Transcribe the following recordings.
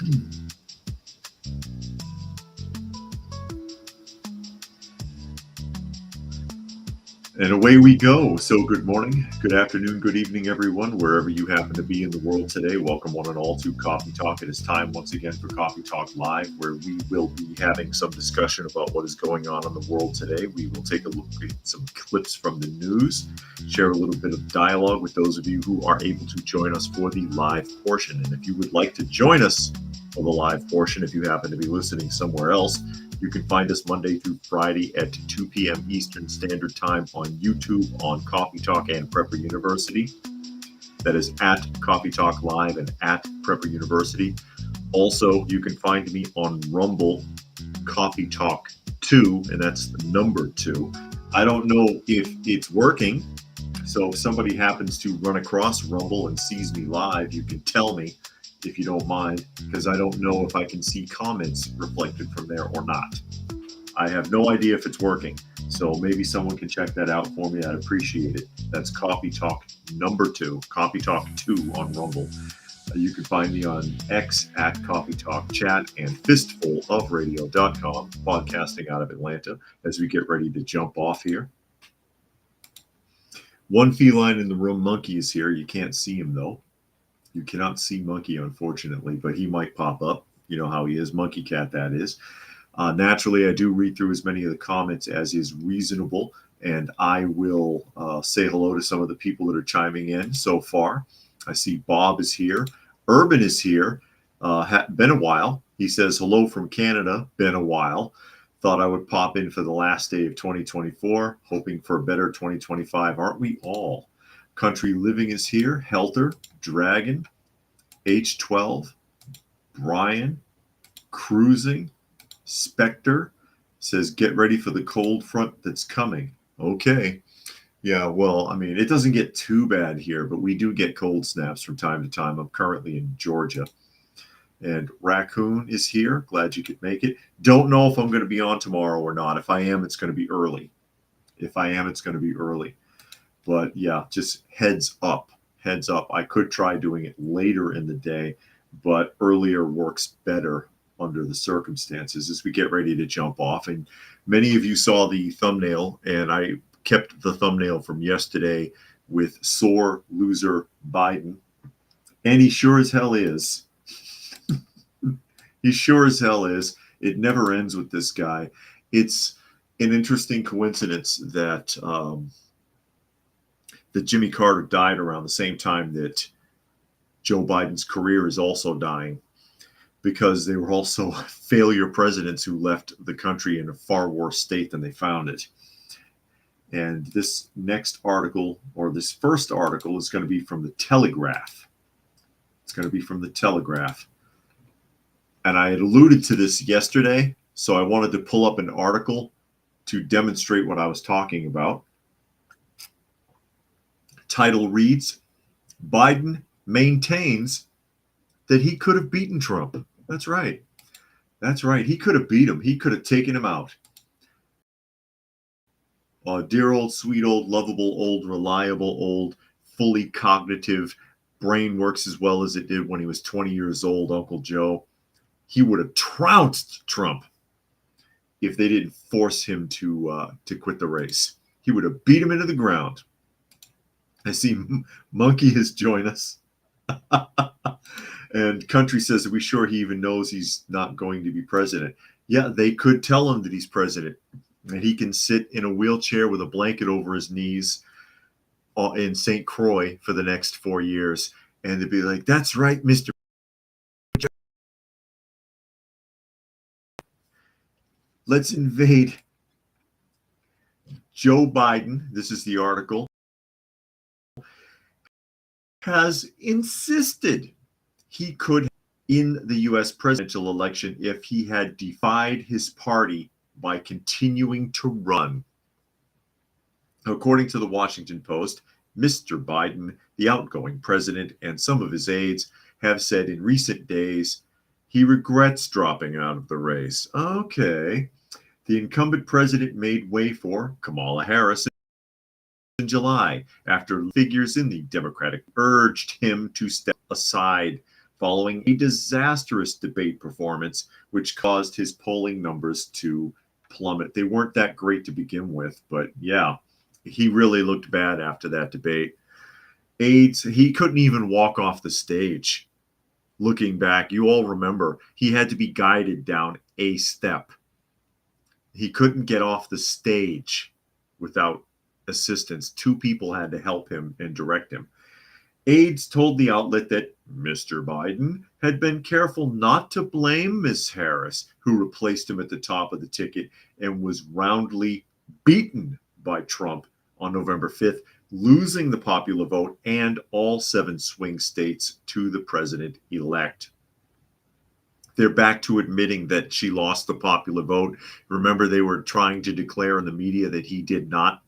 And away we go. So good morning, good afternoon, good evening, everyone, wherever you happen to be in the world today. Welcome one and all to Coffee Talk. It is time once again for Coffee Talk Live, where we will be having some discussion about what is going on in the world today. We will take a look at some clips from the news, share a little bit of dialogue with those of you who are able to join us for the live portion. And if you would like to join us for the live portion, if you happen to be listening somewhere else, you can find us Monday through Friday at 2 p.m. Eastern Standard Time on YouTube, on Coffee Talk and Prepper University. That is at Coffee Talk Live and at Prepper University. Also, you can find me on Rumble, Coffee Talk 2, and that's the number 2. I don't know if it's working, so if somebody happens to run across Rumble and sees me live, you can tell me, if you don't mind, because I don't know if I can see comments reflected from there or not. I have no idea if it's working, so maybe someone can check that out for me. I'd appreciate it. That's Coffee Talk number 2, Coffee Talk 2 on Rumble. You can find me on X at Coffee Talk Chat and fistfulofradio.com, podcasting out of Atlanta as we get ready to jump off here. One feline in the room, Monkey, is here. You can't see him, though. You cannot see Monkey, unfortunately, but he might pop up. You know how he is, Monkey Cat, that is. Naturally, I do read through as many of the comments as is reasonable, and I will say hello to some of the people that are chiming in so far. I see Bob is here. Urban is here. Been a while. He says, hello from Canada. Been a while. Thought I would pop in for the last day of 2024, hoping for a better 2025. Aren't we all? Country Living is here. Helter, Dragon, H12, Brian, Cruising, Spectre says, get ready for the cold front that's coming. Okay. Yeah, well, I mean, it doesn't get too bad here, but we do get cold snaps from time to time. I'm currently in Georgia. And Raccoon is here. Glad you could make it. Don't know if I'm going to be on tomorrow or not. If I am, it's going to be early. But yeah, just heads up. I could try doing it later in the day, but earlier works better under the circumstances as we get ready to jump off. And many of you saw the thumbnail, and I kept the thumbnail from yesterday with sore loser Biden. And he sure as hell is. He sure as hell is. It never ends with this guy. It's an interesting coincidence that that Jimmy Carter died around the same time that Joe Biden's career is also dying, because they were also failure presidents who left the country in a far worse state than they found it. And this next article, or this first article, is going to be from the Telegraph. And I had alluded to this yesterday, so I wanted to pull up an article to demonstrate what I was talking about. Title reads, Biden maintains that he could have beaten Trump. That's right. He could have beat him. He could have taken him out. Dear old, sweet old, lovable old, reliable old, fully cognitive, brain works as well as it did when he was 20 years old, Uncle Joe. He would have trounced Trump if they didn't force him to quit the race. He would have beat him into the ground. I see Monkey has joined us. And Country says, are we sure he even knows he's not going to be president? Yeah, they could tell him that he's president, and he can sit in a wheelchair with a blanket over his knees in St. Croix for the next 4 years. And they'd be like, that's right, Mr. Let's invade. Joe Biden, this is the article, has insisted he could in the U.S. presidential election if he had defied his party by continuing to run. According to the Washington Post, Mr. Biden, the outgoing president, and some of his aides have said in recent days he regrets dropping out of the race. Okay. The incumbent president made way for Kamala Harris in July after figures in the Democratic urged him to step aside following a disastrous debate performance, which caused his polling numbers to plummet. They weren't that great to begin with, but yeah, he really looked bad after that debate. AIDS, he couldn't even walk off the stage. Looking back, you all remember he had to be guided down a step. He couldn't get off the stage without assistance. Two people had to help him and direct him. Aides told the outlet that Mr. Biden had been careful not to blame Miss Harris, who replaced him at the top of the ticket and was roundly beaten by Trump on November 5th, losing the popular vote and all 7 swing states to the president-elect. They're back to admitting that she lost the popular vote. Remember, they were trying to declare in the media that he did not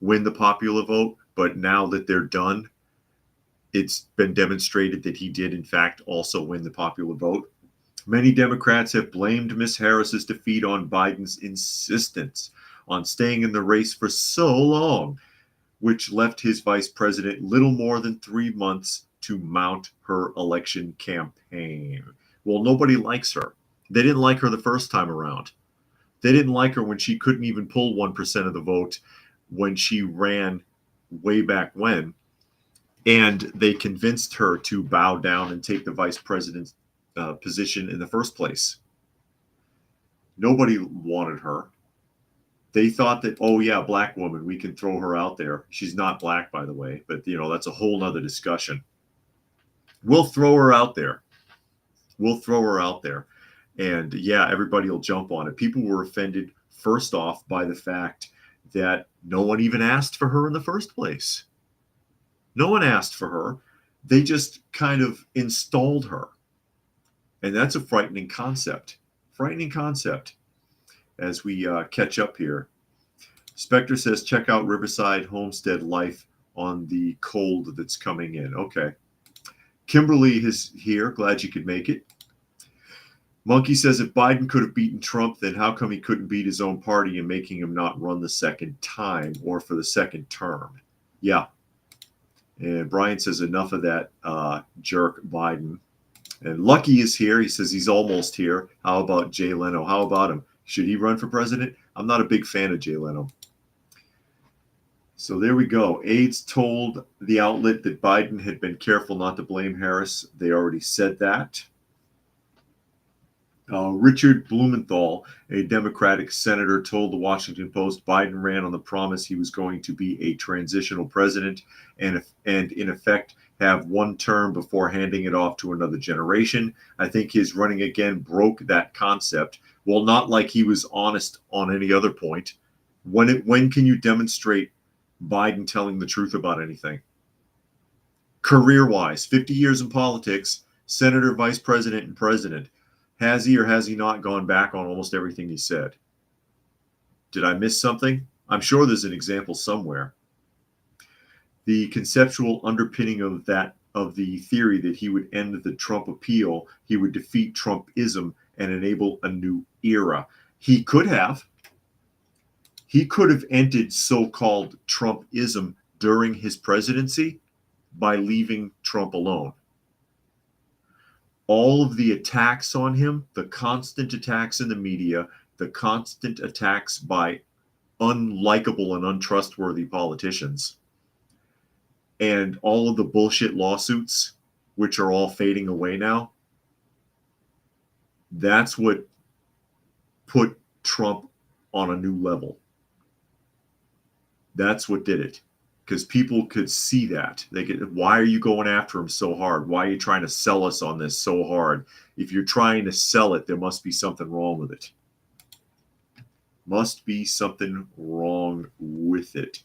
win the popular vote, but now that they're done, it's been demonstrated that he did, in fact, also win the popular vote. Many Democrats have blamed Miss Harris's defeat on Biden's insistence on staying in the race for so long, which left his vice president little more than 3 months to mount her election campaign. Well, nobody likes her. They didn't like her the first time around. They didn't like her when she couldn't even pull 1% of the vote when she ran way back when. And they convinced her to bow down and take the vice president's position in the first place. Nobody wanted her. They thought that, oh yeah, black woman, we can throw her out there. She's not black, by the way, but that's a whole nother discussion. We'll throw her out there. We'll throw her out there. And yeah, everybody will jump on it. People were offended, first off, by the fact that no one even asked for her in the first place. No one asked for her. They just kind of installed her. And that's a frightening concept. Frightening concept. As we catch up here. Spectre says, check out Riverside Homestead Life on the cold that's coming in. Okay. Kimberly is here. Glad you could make it. Monkey says, if Biden could have beaten Trump, then how come he couldn't beat his own party and making him not run the second time or for the second term? Yeah. And Brian says, enough of that jerk Biden. And Lucky is here. He says he's almost here. How about Jay Leno? How about him? Should he run for president? I'm not a big fan of Jay Leno. So there we go. Aides told the outlet that Biden had been careful not to blame Harris. They already said that. Richard Blumenthal, a Democratic senator, told the Washington Post Biden ran on the promise he was going to be a transitional president and in effect have one term before handing it off to another generation. I think his running again broke that concept. Well, not like he was honest on any other point. When can you demonstrate Biden telling the truth about anything? Career-wise, 50 years in politics, senator, vice president, and president. Has he or has he not gone back on almost everything he said? Did I miss something? I'm sure there's an example somewhere. The conceptual underpinning of the theory that he would end the Trump appeal, he would defeat Trumpism and enable a new era. He could have ended so-called Trumpism during his presidency by leaving Trump alone. All of the attacks on him, the constant attacks in the media, the constant attacks by unlikable and untrustworthy politicians, and all of the bullshit lawsuits, which are all fading away now, that's what put Trump on a new level. That's what did it. Because people could see that. Why are you going after him so hard? Why are you trying to sell us on this so hard? If you're trying to sell it, there must be something wrong with it. Must be something wrong with it.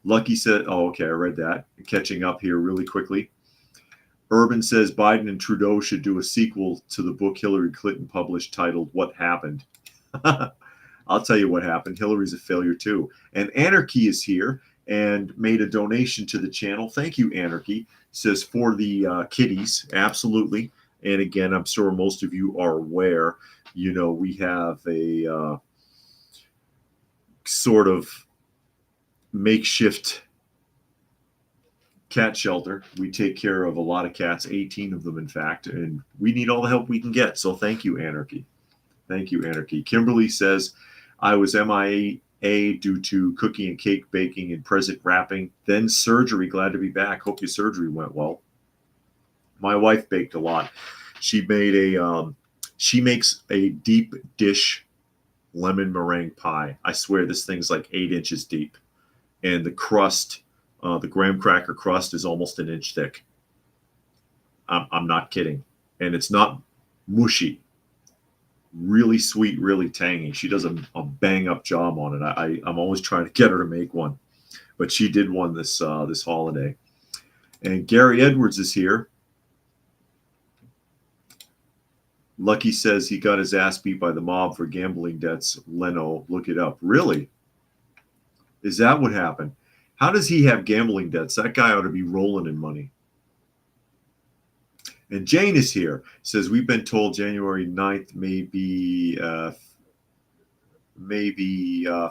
Lucky said, oh, okay, I read that. Catching up here really quickly. Urban says Biden and Trudeau should do a sequel to the book Hillary Clinton published titled What Happened? I'll tell you what happened. Hillary's a failure too. And Anarchy is here and made a donation to the channel. Thank you, Anarchy. Says for the kiddies, absolutely. And again, I'm sure most of you are aware, we have a sort of makeshift cat shelter. We take care of a lot of cats, 18 of them, in fact, and we need all the help we can get. So thank you, Anarchy. Thank you, Anarchy. Kimberly says, I was MIA due to cookie and cake baking and present wrapping, then surgery. Glad to be back. Hope your surgery went well. My wife baked a lot. She made she makes a deep dish lemon meringue pie. I swear this thing's like 8 inches deep. And the crust, the graham cracker crust is almost an inch thick. I'm not kidding. And it's not mushy. Really sweet, really tangy. She does a bang up job on it. I'm always trying to get her to make one. But she did one this holiday. And Gary Edwards is here. Lucky says he got his ass beat by the mob for gambling debts. Leno, look it up. Really? Is that what happened? How does he have gambling debts? That guy ought to be rolling in money. And Jane is here. Says we've been told January 9th maybe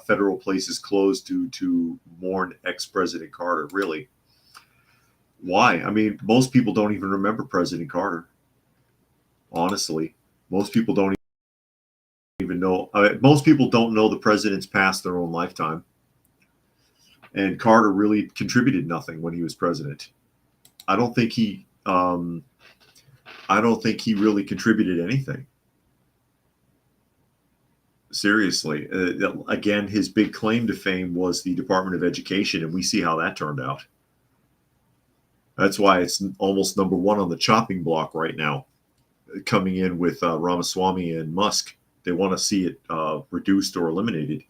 federal places closed due to mourn ex-President Carter. Really? Why? I mean, most people don't even remember President Carter. Honestly, most people don't even know. Most people don't know the presidents past their own lifetime. And Carter really contributed nothing when he was president. I don't think he really contributed anything. Seriously. Again, his big claim to fame was the Department of Education, and we see how that turned out. That's why it's almost number one on the chopping block right now, coming in with Ramaswamy and Musk. They want to see it reduced or eliminated.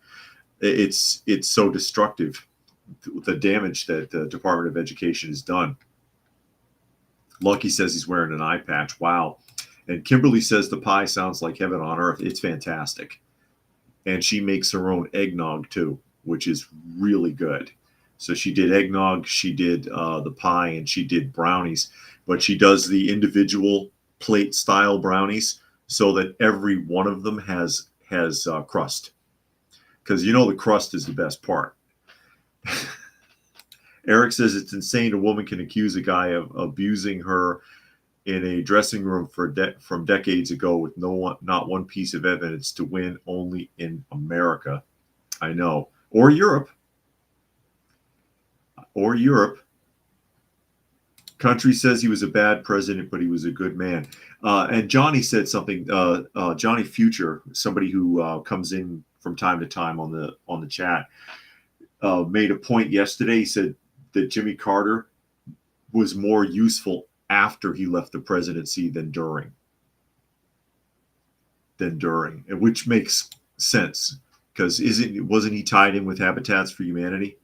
It's so destructive, the damage that the Department of Education has done. Lucky says he's wearing an eye patch. Wow. And Kimberly says the pie sounds like heaven on earth. It's fantastic. And she makes her own eggnog too, which is really good. So she did eggnog, she did the pie, and she did brownies. But she does the individual plate style brownies so that every one of them has crust. Because you know the crust is the best part. Eric says it's insane a woman can accuse a guy of abusing her in a dressing room from decades ago with not one piece of evidence to win only in America. I know. Or Europe. Country says he was a bad president, but he was a good man. And Johnny said something. Johnny Future, somebody who comes in from time to time on the chat, made a point yesterday. He said that Jimmy Carter was more useful after he left the presidency than during, and which makes sense because wasn't he tied in with Habitats for Humanity?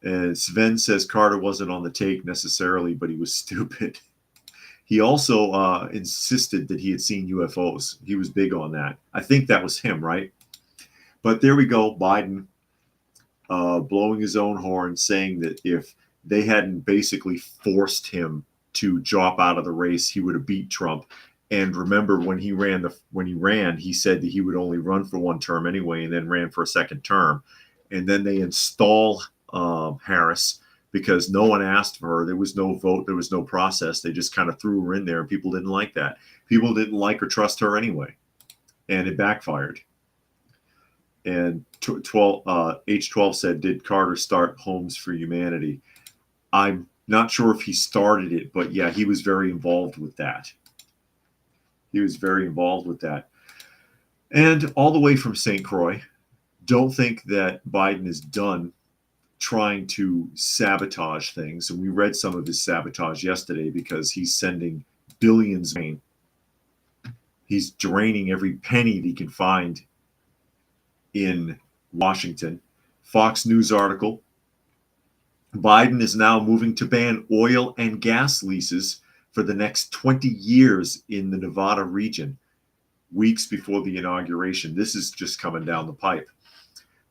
And Sven says Carter wasn't on the take necessarily, but he was stupid. He also insisted that he had seen UFOs. He was big on that. I think that was him, right? But there we go. Biden blowing his own horn, saying that if they hadn't basically forced him to drop out of the race, he would have beat Trump. And remember, when he ran, he said that he would only run for one term anyway, and then ran for a second term. And then they install Harris because no one asked for her. There was no vote. There was no process. They just kind of threw her in there, and people didn't like that. People didn't like or trust her anyway, and it backfired. And H12 said, did Carter start Homes for Humanity? I'm not sure if he started it, but yeah, he was very involved with that. And all the way from St. Croix, don't think that Biden is done trying to sabotage things. And we read some of his sabotage yesterday because he's sending billions. He's draining every penny that he can find in Washington. Fox News article, Biden is now moving to ban oil and gas leases for the next 20 years in the Nevada region, weeks before the inauguration. This is just coming down the pipe.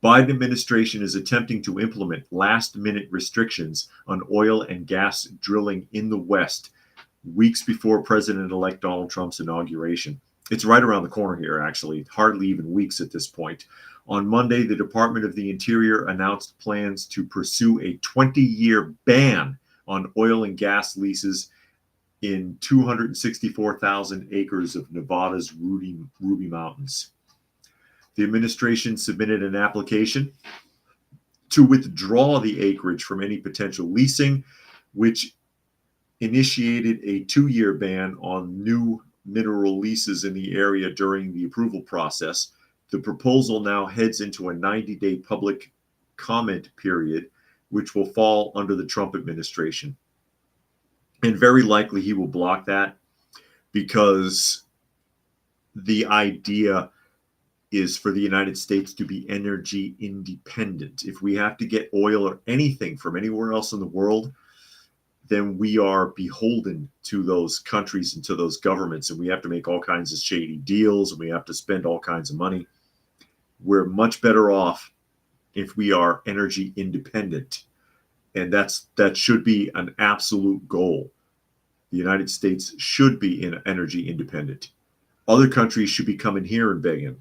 Biden administration is attempting to implement last-minute restrictions on oil and gas drilling in the West, weeks before President-elect Donald Trump's inauguration. It's right around the corner here, actually, hardly even weeks at this point. On Monday, the Department of the Interior announced plans to pursue a 20-year ban on oil and gas leases in 264,000 acres of Nevada's Ruby Mountains. The administration submitted an application to withdraw the acreage from any potential leasing, which initiated a 2-year ban on new mineral leases in the area during the approval process. The proposal now heads into a 90-day public comment period, which will fall under the Trump administration. And very likely he will block that, because the idea is for the United States to be energy independent. If we have to get oil or anything from anywhere else in the world, then we are beholden to those countries and to those governments, and we have to make all kinds of shady deals, and we have to spend all kinds of money. We're much better off if we are energy independent, and that should be an absolute goal. The United States should be energy independent. Other countries should be coming here and begging.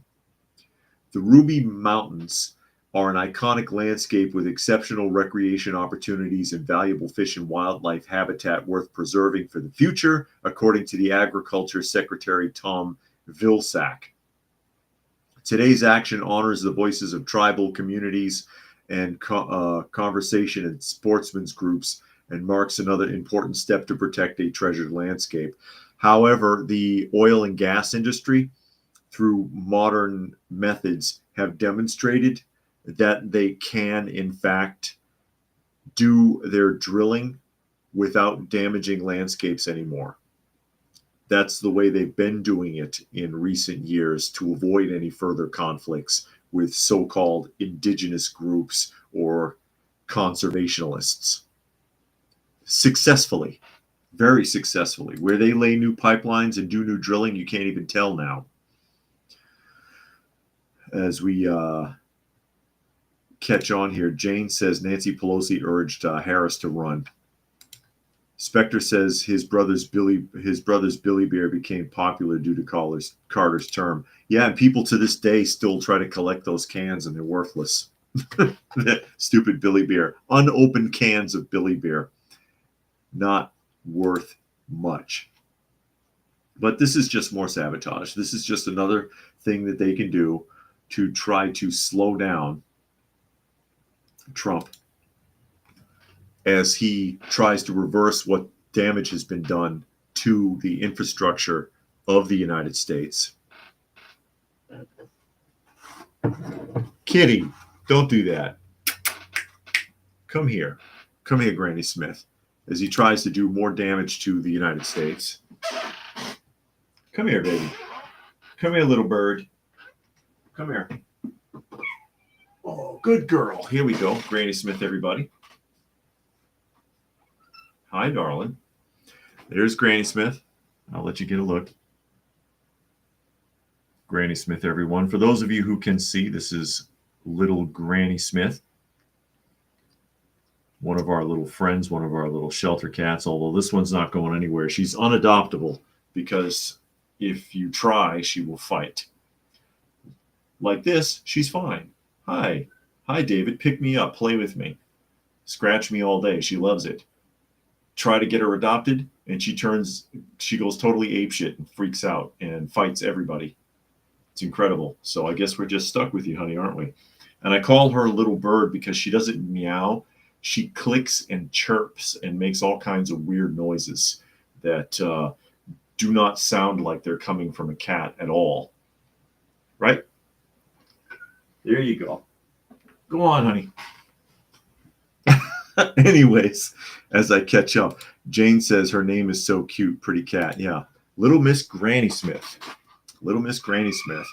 The Ruby Mountains are an iconic landscape with exceptional recreation opportunities and valuable fish and wildlife habitat worth preserving for the future, according to the Agriculture Secretary Tom Vilsack. Today's action honors the voices of tribal communities and conservation and sportsmen's groups, and marks another important step to protect a treasured landscape. However, the oil and gas industry, through modern methods, have demonstrated that they can, in fact, do their drilling without damaging landscapes anymore. That's the way they've been doing it in recent years to avoid any further conflicts with so-called indigenous groups or conservationists. Successfully, very successfully. Where they lay new pipelines and do new drilling, you can't even tell now. As we catch on here, Jane says Nancy Pelosi urged Harris to run. Spectre says his brother's Billy Bear became popular due to Carter's term. Yeah, and people to this day still try to collect those cans, and they're worthless. Stupid Billy Bear. Unopened cans of Billy Bear. Not worth much. But this is just more sabotage. This is just another thing that they can do to try to slow down Trump as he tries to reverse what damage has been done to the infrastructure of the United States. Kitty, don't do that. Come here. Come here, Granny Smith, as he tries to do more damage to the United States. Come here, baby. Come here, little bird. Come here. Oh, good girl. Here we go. Granny Smith, everybody. Hi, darling. There's Granny Smith. I'll let you get a look. Granny Smith, everyone. For those of you who can see, this is little Granny Smith. One of our little friends, one of our little shelter cats, although this one's not going anywhere. She's unadoptable because if you try, she will fight. Like this, she's fine. Hi. Hi, David. Pick me up. Play with me. Scratch me all day. She loves it. Try to get her adopted, and she goes totally apeshit and freaks out and fights everybody. It's incredible. So I guess we're just stuck with you, honey, aren't we? And I call her a little bird because she doesn't meow. She clicks and chirps and makes all kinds of weird noises that do not sound like they're coming from a cat at all. Right? There you go. Go on, honey. Anyways, as I catch up, Jane says her name is so cute, pretty cat. Yeah. Little Miss Granny Smith. Little Miss Granny Smith.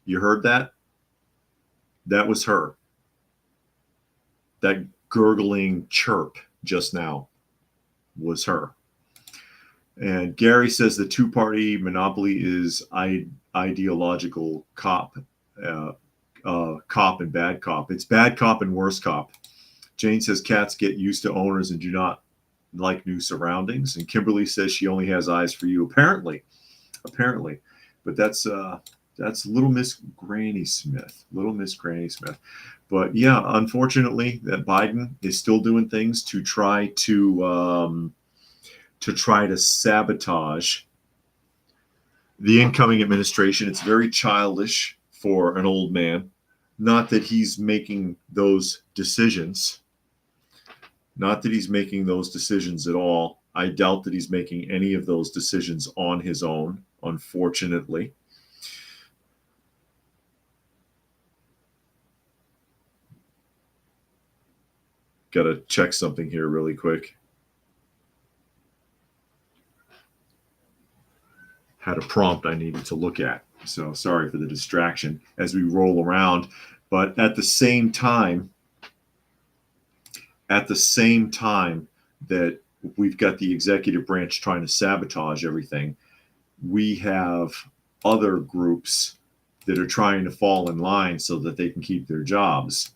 You heard that? That was her. That gurgling chirp just now was her. And Gary says the two-party monopoly is ideological cop and bad cop. It's bad cop and worse cop. Jane says cats get used to owners and do not like new surroundings. And Kimberly says she only has eyes for you. Apparently. But that's Little Miss Granny Smith. Little Miss Granny Smith. But yeah, unfortunately, that Biden is still doing things to try to sabotage the incoming administration. It's very childish for an old man. Not that he's making those decisions. Not that he's making those decisions at all. I doubt that he's making any of those decisions on his own, unfortunately. Got to check something here really quick. Had a prompt I needed to look at. So sorry for the distraction as we roll around. But at the same time that we've got the executive branch trying to sabotage everything, we have other groups that are trying to fall in line so that they can keep their jobs,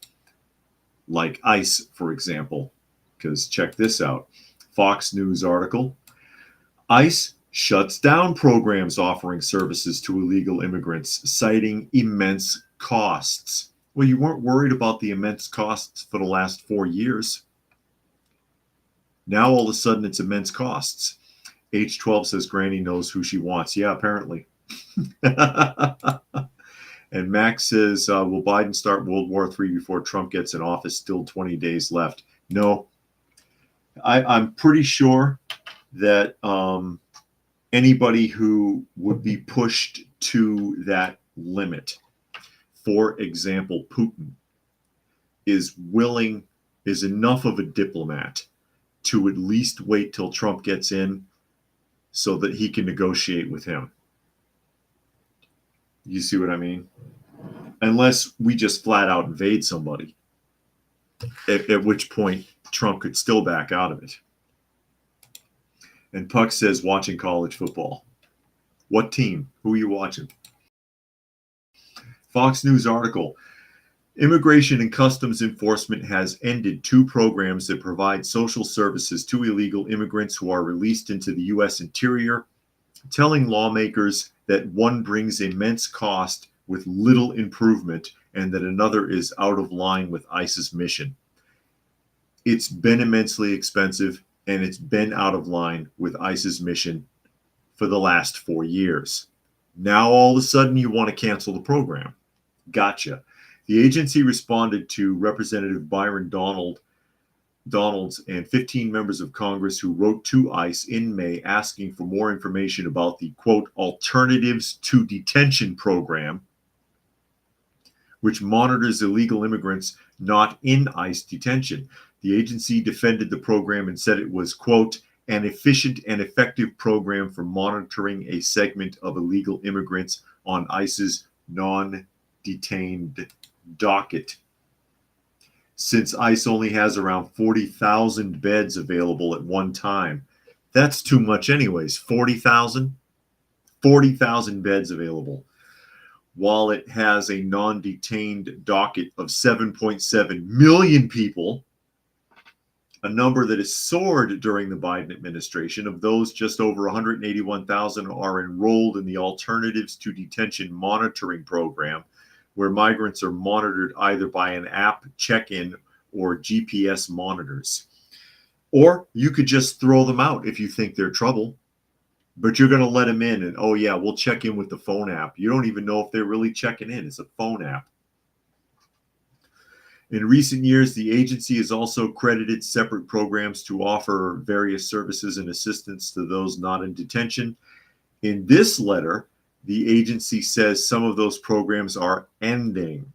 like ICE, for example. Because check this out. Fox News article. ICE shuts down programs offering services to illegal immigrants, citing immense costs. Well, you weren't worried about the immense costs for the last 4 years. Now all of a sudden it's immense costs. H12 says Granny knows who she wants. Yeah, apparently. And Max says, will Biden start World War III before Trump gets in office? Still 20 days left. No. I'm pretty sure that anybody who would be pushed to that limit, for example, Putin, is enough of a diplomat to at least wait till Trump gets in so that he can negotiate with him. You see what I mean? Unless we just flat out invade somebody, at which point Trump could still back out of it. And Puck says, watching college football. What team? Who are you watching? Fox News article. Immigration and Customs Enforcement has ended 2 programs that provide social services to illegal immigrants who are released into the U.S. interior, telling lawmakers that one brings immense cost with little improvement and that another is out of line with ICE's mission. It's been immensely expensive and it's been out of line with ICE's mission for the last 4 years. Now all of a sudden you want to cancel the program. Gotcha. The agency responded to Representative Byron Donalds and 15 members of Congress who wrote to ICE in May asking for more information about the, quote, Alternatives to Detention program, which monitors illegal immigrants not in ICE detention. The agency defended the program and said it was, quote, an efficient and effective program for monitoring a segment of illegal immigrants on ICE's non-detained docket. Since ICE only has around 40,000 beds available at one time, that's too much anyways. 40,000 beds available. While it has a non-detained docket of 7.7 million people, a number that has soared during the Biden administration. Of those, just over 181,000 are enrolled in the Alternatives to Detention monitoring program, where migrants are monitored either by an app check-in or GPS monitors. Or you could just throw them out if you think they're trouble, but you're going to let them in and, oh yeah, we'll check in with the phone app. You don't even know if they're really checking in. It's a phone app. In recent years, the agency has also credited separate programs to offer various services and assistance to those not in detention. In this letter, the agency says some of those programs are ending.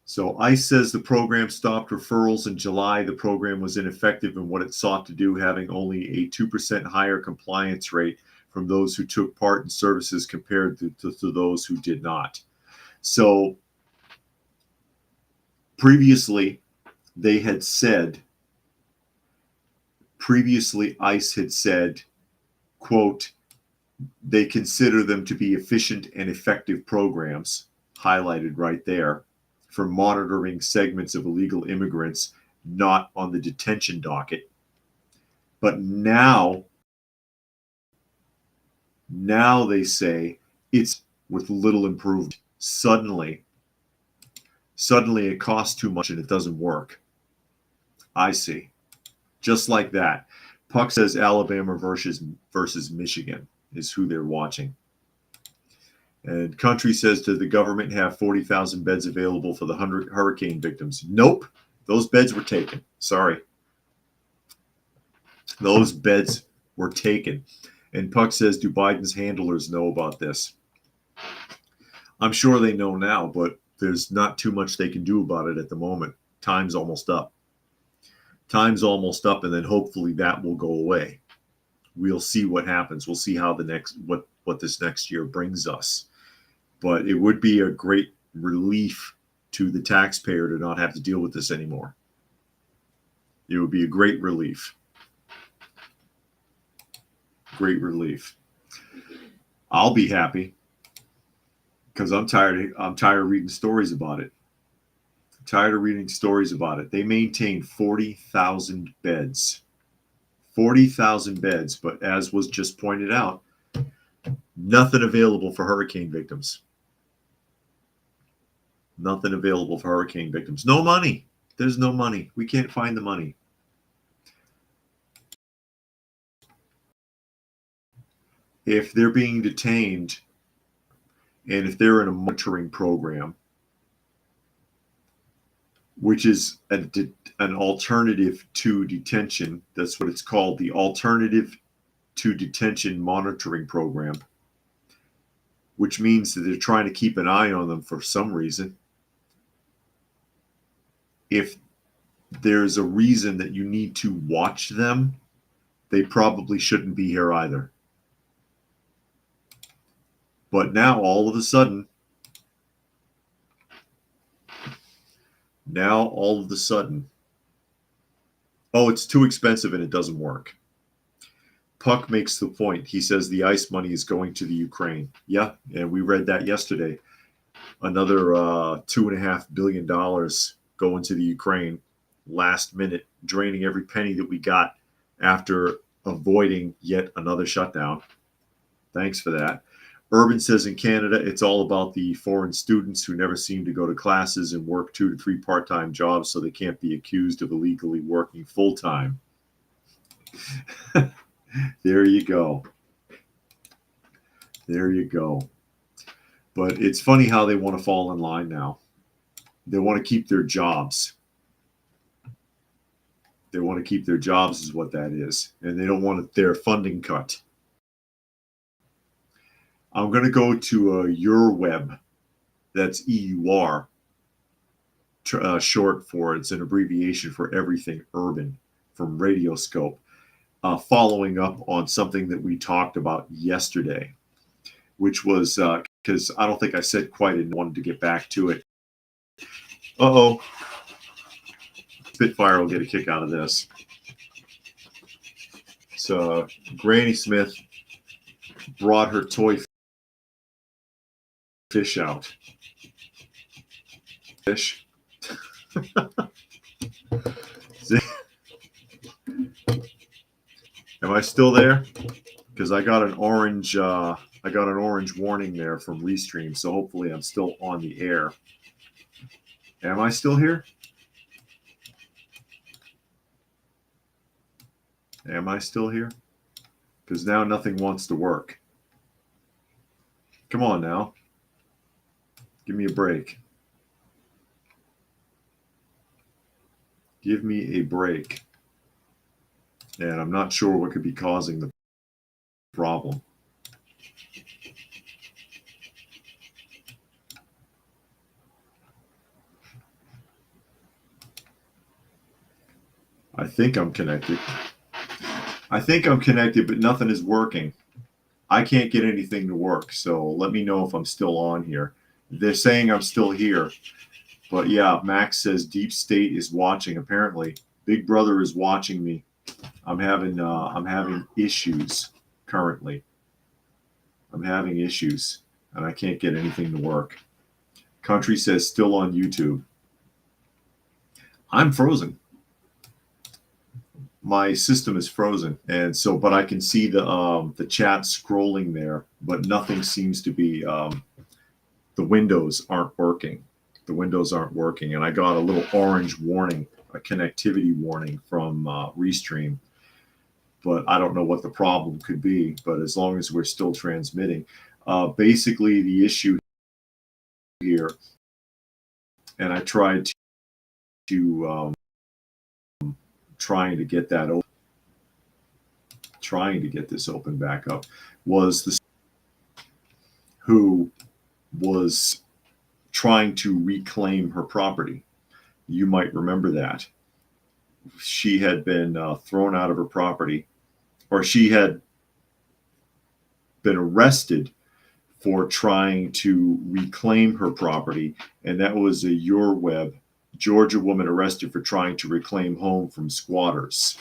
So ICE says the program stopped referrals in July. The program was ineffective in what it sought to do, having only a 2% higher compliance rate from those who took part in services compared to those who did not. So previously, ICE had said, quote, they consider them to be efficient and effective programs, highlighted right there, for monitoring segments of illegal immigrants not on the detention docket. But now Now they say it's with little improvement. Suddenly it costs too much and it doesn't work. I see. Just like that. Puck says Alabama versus Michigan is who they're watching. And Country says, does the government have 40,000 beds available for the 100 hurricane victims? Nope. Those beds were taken. Sorry. Those beds were taken. And Puck says, do Biden's handlers know about this? I'm sure they know now, but there's not too much they can do about it at the moment. Time's almost up. Time's almost up, and then hopefully that will go away. We'll see what happens. We'll see how what this next year brings us. But it would be a great relief to the taxpayer to not have to deal with this anymore. It would be a great relief. Great relief. I'll be happy because I'm tired of reading stories about it. I'm tired of reading stories about it. They maintain 40,000 beds. 40,000 beds, but as was just pointed out, nothing available for hurricane victims. Nothing available for hurricane victims. No money. There's no money. We can't find the money. If they're being detained and if they're in a monitoring program, which is an alternative to detention, that's what it's called, the Alternative to Detention Monitoring Program, which means that they're trying to keep an eye on them for some reason. If there's a reason that you need to watch them, they probably shouldn't be here either. But now, all of a sudden, oh, it's too expensive and it doesn't work. Puck makes the point. He says the ICE money is going to the Ukraine. Yeah, and we read that yesterday. Another $2.5 billion going to the Ukraine last minute, draining every penny that we got after avoiding yet another shutdown. Thanks for that. Urban says in Canada, it's all about the foreign students who never seem to go to classes and work 2 to 3 part-time jobs so they can't be accused of illegally working full-time. There you go. There you go. But it's funny how they want to fall in line now. They want to keep their jobs. They want to keep their jobs is what that is. And they don't want their funding cut. I'm going to go to EURWeb. That's EUR, short for, it's an abbreviation for everything urban, from Radioscope, following up on something that we talked about yesterday, which was, because I don't think I said quite and wanted to get back to it. Uh-oh. Spitfire will get a kick out of this. So Granny Smith brought her toy fish out. Fish. Am I still there? Because I got an orange warning there from Restream, so hopefully I'm still on the air. Am I still here? Am I still here? Because now nothing wants to work. Come on now. Give me a break. Give me a break. And I'm not sure what could be causing the problem. I think I'm connected. But nothing is working. I can't get anything to work, so let me know if I'm still on here. They're saying I'm still here. But yeah, Max says Deep State is watching. Apparently, Big Brother is watching me. I'm having issues currently. I'm having issues, and I can't get anything to work. Country says still on YouTube. I'm frozen. my system is frozen, and so but I can see the chat scrolling there, but nothing seems to be the windows aren't working. The windows aren't working, and I got a little orange warning, a connectivity warning from Restream, but I don't know what the problem could be. But as long as we're still transmitting, basically the issue here, and I tried to trying to get that open, trying to get this open back up, was the who was trying to reclaim her property. You might remember that. She had been thrown out of her property, or she had been arrested for trying to reclaim her property, and that was a YourWeb, Georgia woman arrested for trying to reclaim home from squatters.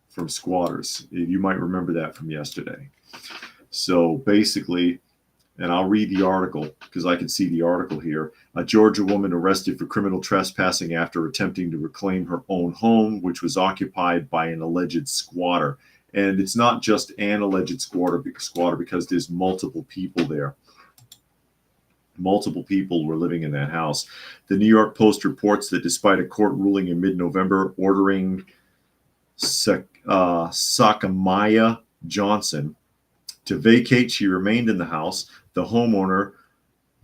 From squatters. You might remember that from yesterday. So basically, and I'll read the article because I can see the article here. A Georgia woman arrested for criminal trespassing after attempting to reclaim her own home, which was occupied by an alleged squatter. And it's not just an alleged squatter because there's multiple people there. Multiple people were living in that house. The New York Post reports that despite a court ruling in mid-November ordering Sakamaya Johnson to vacate, she remained in the house. The homeowner,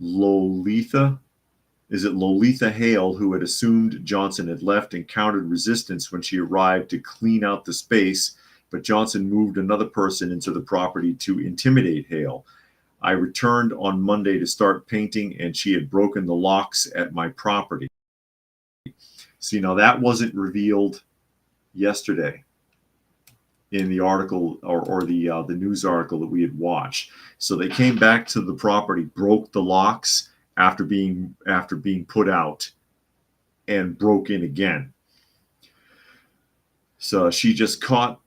Lolitha Hale, who had assumed Johnson had left, encountered resistance when she arrived to clean out the space, but Johnson moved another person into the property to intimidate Hale. I returned on Monday to start painting, and she had broken the locks at my property. See, now that wasn't revealed yesterday in the article or the news article that we had watched. So they came back to the property, broke the locks after being put out, and broke in again. So she just caught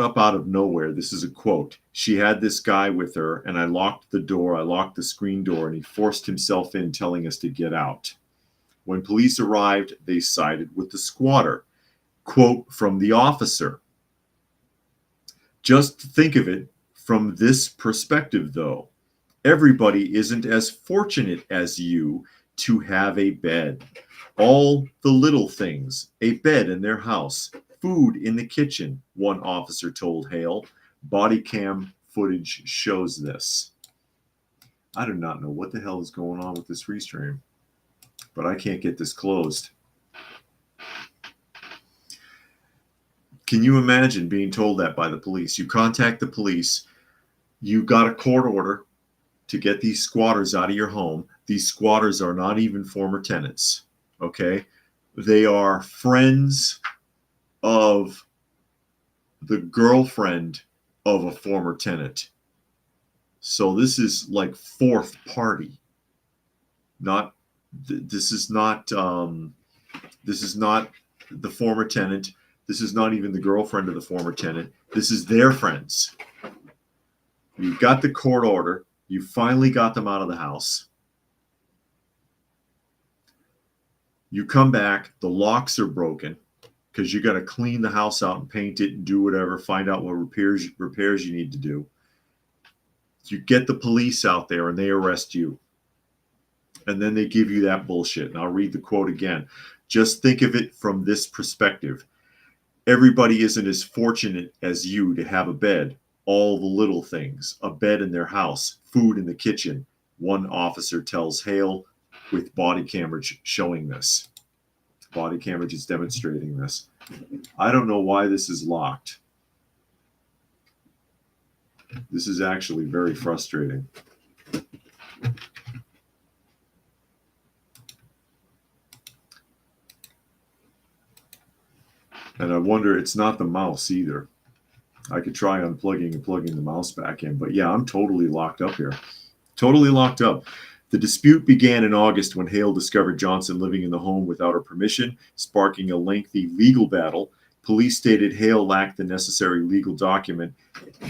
up out of nowhere. This is a quote. She had this guy with her, and I locked the door. I locked the screen door, and he forced himself in, telling us to get out. When police arrived, they sided with the squatter. Quote from the officer. Just think of it from this perspective, though. Everybody isn't as fortunate as you to have a bed. All the little things, a bed in their house, food in the kitchen, one officer told Hale. Body cam footage shows this. I do not know what the hell is going on with this restream, but I can't get this closed. Can you imagine being told that by the police? You contact the police, you got a court order to get these squatters out of your home. These squatters are not even former tenants, okay? They are friends of the girlfriend of a former tenant. So this is like fourth party. This is not the former tenant. This is not even the girlfriend of the former tenant. This is their friends. You got the court order. You finally got them out of the house. You come back. The locks are broken because you got to clean the house out and paint it and do whatever. Find out what repairs you need to do. You get the police out there and they arrest you. And then they give you that bullshit. And I'll read the quote again. Just think of it from this perspective. Everybody isn't as fortunate as you to have a bed. All the little things, a bed in their house, food in the kitchen. One officer tells Hale with body cameras showing this. Body cameras is demonstrating this. I don't know why this is locked. This is actually very frustrating. And I wonder, it's not the mouse either. I could try unplugging and plugging the mouse back in. But yeah, I'm totally locked up here. Totally locked up. The dispute began in August when Hale discovered Johnson living in the home without her permission, sparking a lengthy legal battle. Police stated Hale lacked the necessary legal document,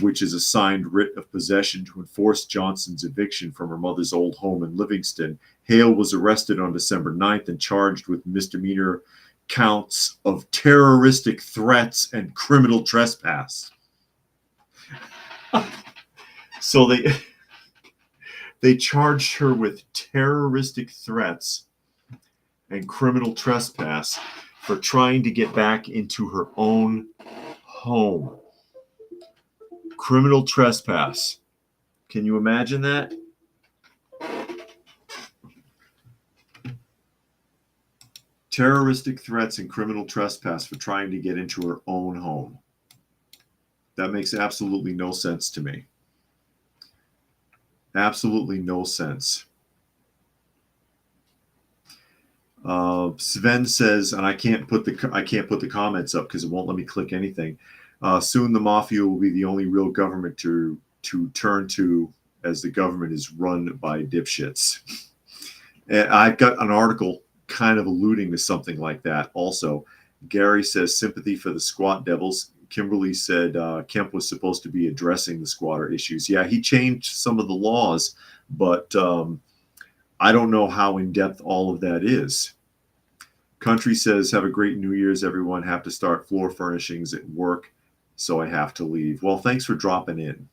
which is a signed writ of possession to enforce Johnson's eviction from her mother's old home in Livingston. Hale was arrested on December 9th and charged with misdemeanor counts of terroristic threats and criminal trespass. So they charged her with terroristic threats and criminal trespass for trying to get back into her own home. Criminal trespass. Can you imagine that? Terroristic threats and criminal trespass for trying to get into her own home. That makes absolutely no sense to me. Absolutely no sense. Sven says, and I can't put the comments up because it won't let me click anything. Soon the mafia will be the only real government to turn to, as the government is run by dipshits. And I've got an article kind of alluding to something like that also. Gary says sympathy for the squat devils. Kimberly said Kemp was supposed to be addressing the squatter issues. Yeah, he changed some of the laws, but I don't know how in depth all of that is. Country says, have a great New Year's, everyone. Have to start floor furnishings at work, so I have to leave. Well, thanks for dropping in.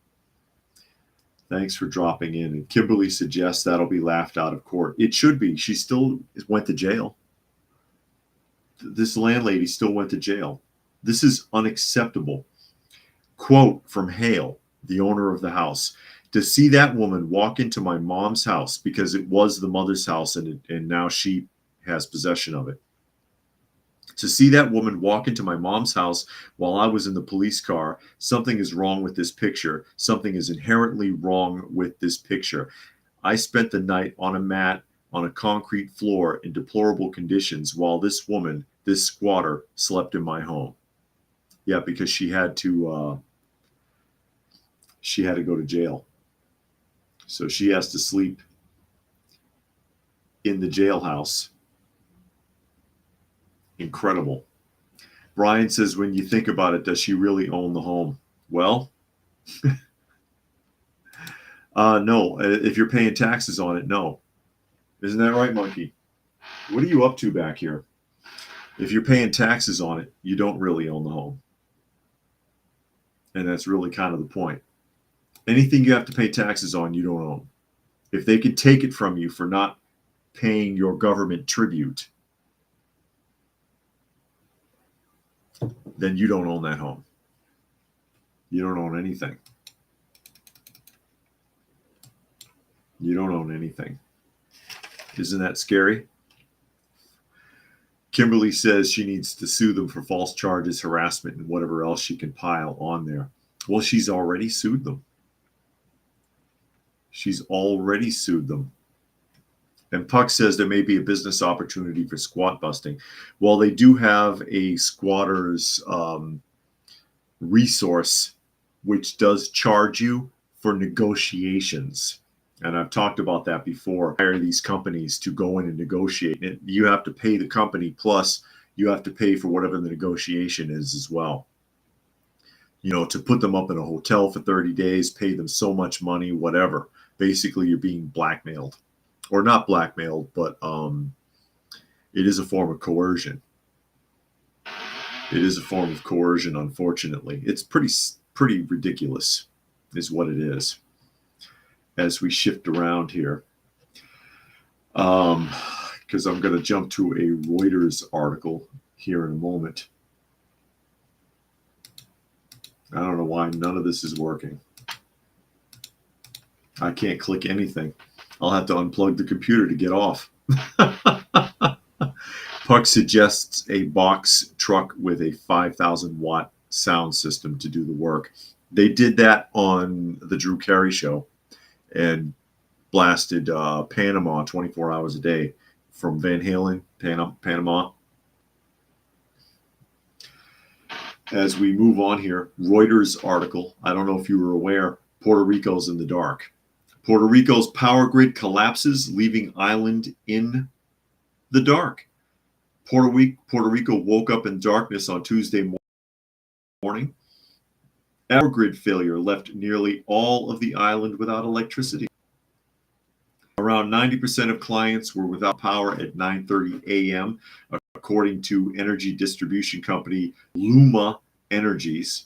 Thanks for dropping in. And Kimberly suggests that'll be laughed out of court. It should be. She still went to jail. This landlady still went to jail. This is unacceptable. Quote from Hale, the owner of the house. To see that woman walk into my mom's house, because it was the mother's house and now she has possession of it. To see that woman walk into my mom's house while I was in the police car, something is wrong with this picture. Something is inherently wrong with this picture. I spent the night on a mat on a concrete floor in deplorable conditions while this woman, this squatter, slept in my home. Yeah, because she had to go to jail. So she has to sleep in the jailhouse. Incredible. Brian says, when you think about it, does she really own the home? Well, no. If you're paying taxes on it, no. Isn't that right, Monkey? What are you up to back here? If you're paying taxes on it, you don't really own the home. And that's really kind of the point. Anything you have to pay taxes on, you don't own. If they could take it from you for not paying your government tribute, then you don't own that home. You don't own anything. You don't own anything. Isn't that scary? Kimberly says she needs to sue them for false charges, harassment, and whatever else she can pile on there. Well, she's already sued them. She's already sued them. And Puck says there may be a business opportunity for squat busting. Well, they do have a squatters resource, which does charge you for negotiations. And I've talked about that before. Hire these companies to go in and negotiate. And you have to pay the company, plus you have to pay for whatever the negotiation is as well. You know, to put them up in a hotel for 30 days, pay them so much money, whatever. Basically, you're being blackmailed. Or not blackmailed, but it is a form of coercion. It is a form of coercion, unfortunately. It's pretty ridiculous, is what it is. As we shift around here, because I'm going to jump to a Reuters article here in a moment. I don't know why none of this is working. I can't click anything. I'll have to unplug the computer to get off. Puck suggests a box truck with a 5,000 watt sound system to do the work. They did that on the Drew Carey show and blasted Panama 24 hours a day from Van Halen, Panama. As we move on here, Reuters article. I don't know if you were aware, Puerto Rico's in the dark. Puerto Rico's power grid collapses, leaving island in the dark. Puerto Rico woke up in darkness on Tuesday morning. Power grid failure left nearly all of the island without electricity. Around 90% of clients were without power at 9:30 a.m., according to energy distribution company Luma Energies,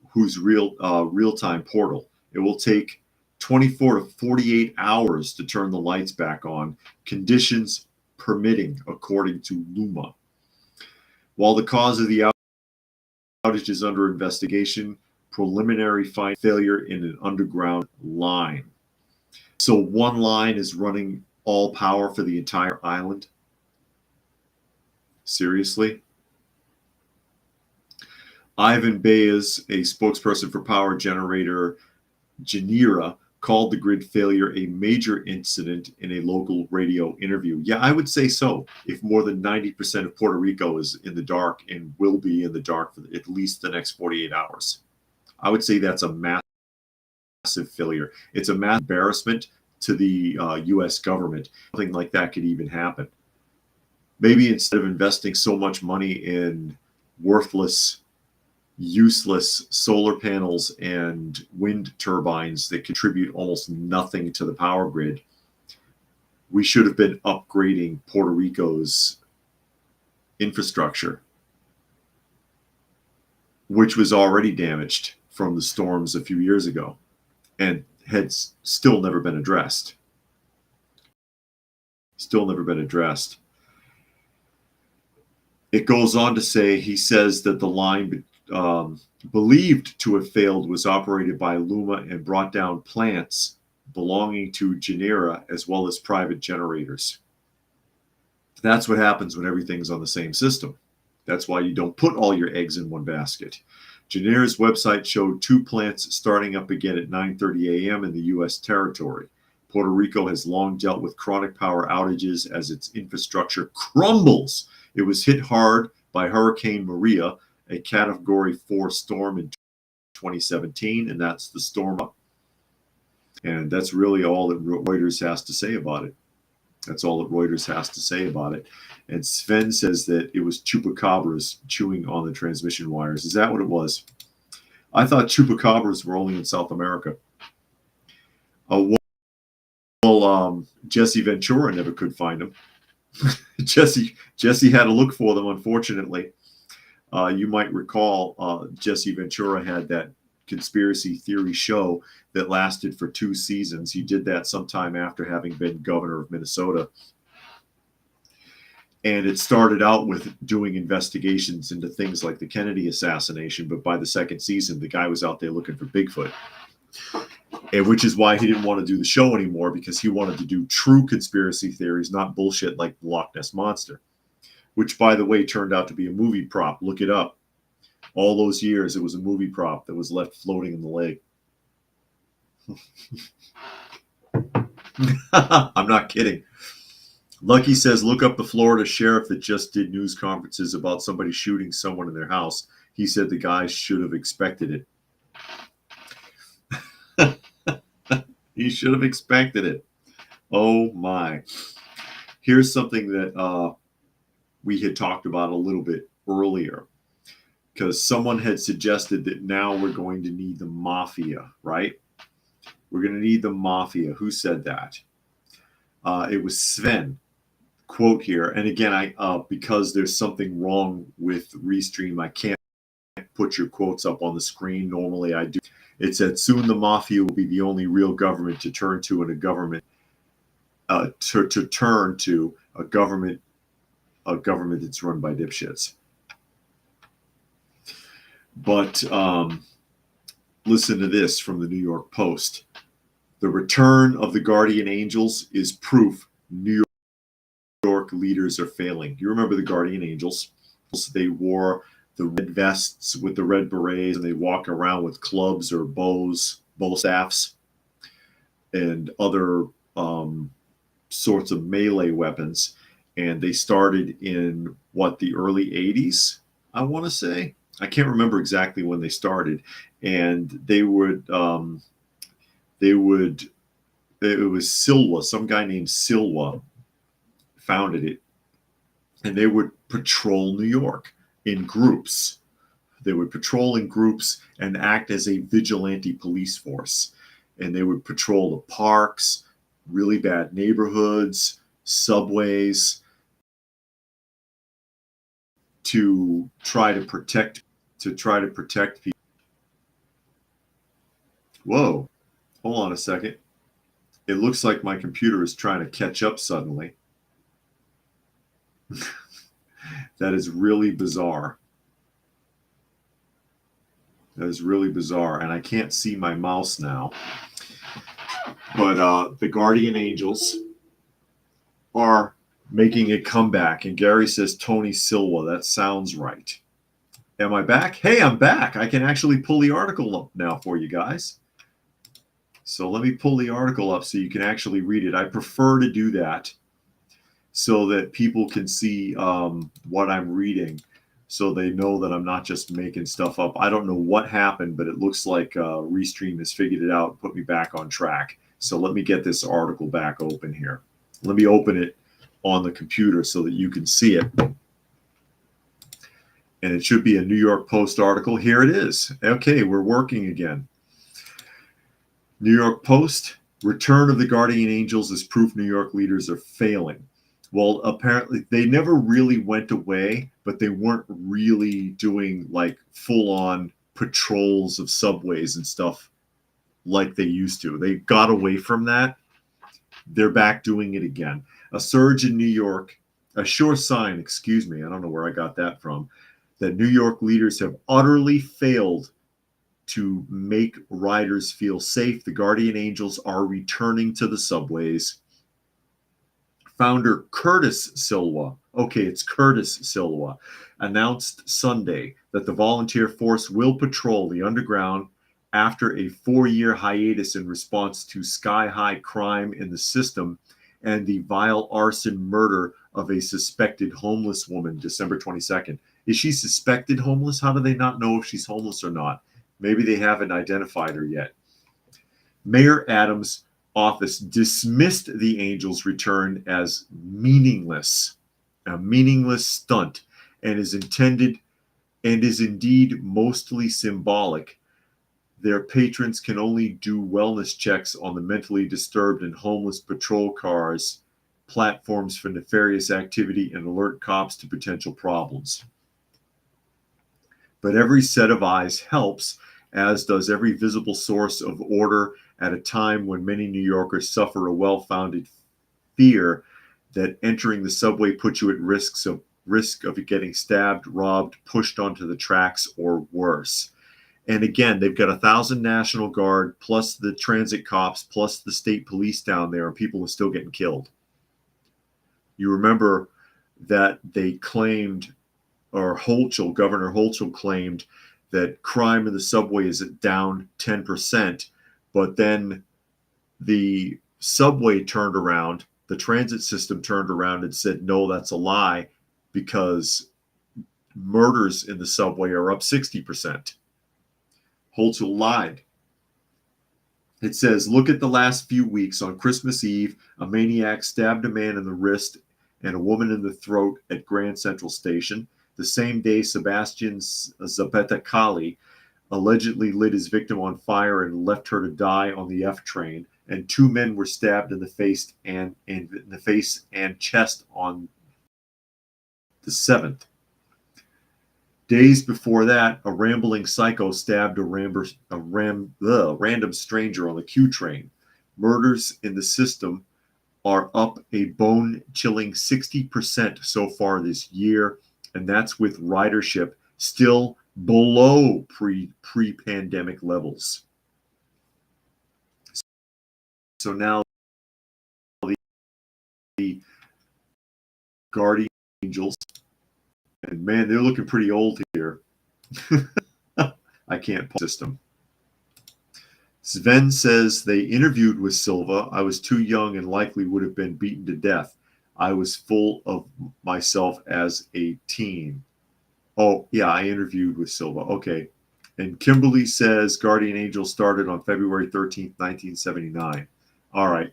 whose real-time portal. It will take 24 to 48 hours to turn the lights back on, conditions permitting, according to Luma. While the cause of the outage is under investigation, preliminary failure in an underground line. So one line is running all power for the entire island? Seriously? Ivan Baez, a spokesperson for power generator Genera, called the grid failure a major incident in a local radio interview. Yeah, I would say so. If more than 90% of Puerto Rico is in the dark and will be in the dark for at least the next 48 hours, I would say that's a massive failure. It's a massive embarrassment to the U.S. government. Something like that could even happen. Maybe instead of investing so much money in worthless, useless solar panels and wind turbines that contribute almost nothing to the power grid, we should have been upgrading Puerto Rico's infrastructure, which was already damaged from the storms a few years ago and had still never been addressed. Still never been addressed. It goes on to say, he says that the line believed to have failed was operated by Luma and brought down plants belonging to Genera as well as private generators. That's what happens when everything's on the same system. That's why you don't put all your eggs in one basket. Genera's website showed 2 plants starting up again at 9:30 a.m. in the U.S. territory. Puerto Rico has long dealt with chronic power outages as its infrastructure crumbles. It was hit hard by Hurricane Maria, a Category 4 storm in 2017, and that's the storm up. And that's really all that Reuters has to say about it. That's all that Reuters has to say about it. And Sven says that it was chupacabras chewing on the transmission wires. Is that what it was? I thought chupacabras were only in South America. Jesse Ventura never could find them. Jesse had to look for them, unfortunately. You might recall Jesse Ventura had that conspiracy theory show that lasted for 2 seasons. He did that sometime after having been governor of Minnesota. And it started out with doing investigations into things like the Kennedy assassination, but by the 2nd season, the guy was out there looking for Bigfoot. And which is why he didn't want to do the show anymore, because he wanted to do true conspiracy theories, not bullshit like the Loch Ness Monster, which, by the way, turned out to be a movie prop. Look it up. All those years, it was a movie prop that was left floating in the lake. I'm not kidding. Lucky says, look up the Florida sheriff that just did news conferences about somebody shooting someone in their house. He said the guy should have expected it. He should have expected it. Oh my. Here's something that we had talked about a little bit earlier, because someone had suggested that now we're going to need the mafia, right? We're going to need the mafia. Who said that? It was Sven. Quote here. And again, because there's something wrong with Restream, I can't put your quotes up on the screen. Normally I do. It said, soon the mafia will be the only real government to turn to, and a government to turn to a government that's run by dipshits. But listen to this from the New York Post. The return of the guardian angels is proof New York leaders are failing. You remember the guardian angels? They wore the red vests with the red berets, and they walk around with clubs or bow staffs, and other sorts of melee weapons. And they started in the early 80s, I want to say. I can't remember exactly when they started. And it was Silwa, some guy named Silwa founded it. And they would patrol New York in groups. They would patrol in groups and act as a vigilante police force. And they would patrol the parks, really bad neighborhoods, subways, to try to protect people. Whoa, hold on a second. It looks like my computer is trying to catch up suddenly. That is really bizarre. That is really bizarre, and I can't see my mouse now. But the Guardian Angels are making a comeback, and Gary says Tony Silva. That sounds right. Am I back? Hey, I'm back. I can actually pull the article up now for you guys. So let me pull the article up so you can actually read it. I prefer to do that so that people can see what I'm reading, so they know that I'm not just making stuff up. I don't know what happened, but it looks like Restream has figured it out and put me back on track. So let me get this article back open here. Let me open it on the computer so that you can see it. And it should be a New York Post article. Here it is. Okay, we're working again. New York Post, return of the Guardian Angels as proof New York leaders are failing. Well, apparently they never really went away, but they weren't really doing like full-on patrols of subways and stuff like they used to. They got away from that. They're back doing it again. A surge in New York, a sure sign, excuse me, I don't know where I got that from, that New York leaders have utterly failed to make riders feel safe. The Guardian Angels are returning to the subways. Founder Curtis Silva, okay, it's Curtis Silva, announced Sunday that the volunteer force will patrol the underground after a 4-year hiatus in response to sky-high crime in the system and the vile arson murder of a suspected homeless woman, December 22nd. Is she suspected homeless? How do they not know if she's homeless or not? Maybe they haven't identified her yet. Mayor Adams' office dismissed the Angels' return as meaningless, a meaningless stunt, and is indeed mostly symbolic. Their patrons can only do wellness checks on the mentally disturbed and homeless patrol cars, platforms for nefarious activity, and alert cops to potential problems. But every set of eyes helps, as does every visible source of order at a time when many New Yorkers suffer a well-founded fear that entering the subway puts you at risk of getting stabbed, robbed, pushed onto the tracks, or worse. And again, they've got 1,000 National Guard, plus the transit cops, plus the state police down there, and people are still getting killed. You remember that they claimed, or Governor Hochul claimed, that crime in the subway is down 10%, but then the subway turned around, the transit system turned around and said, no, that's a lie, because murders in the subway are up 60%. Hochul lied. It says, look at the last few weeks. On Christmas Eve, a maniac stabbed a man in the wrist and a woman in the throat at Grand Central Station. The same day, Sebastian Zapetakali allegedly lit his victim on fire and left her to die on the F train, and 2 men were stabbed in the face and chest on the 7th. Days before that, a rambling psycho stabbed a random stranger on the Q train. Murders in the system are up a bone-chilling 60% so far this year, and that's with ridership still below pre-pandemic levels. So now the Guardian Angels, and man, they're looking pretty old here. I can't pause system. Sven says they interviewed with Silva. I was too young and likely would have been beaten to death. I was full of myself as a teen. Oh, yeah, I interviewed with Silva. Okay. And Kimberly says Guardian Angel started on February 13th, 1979. All right.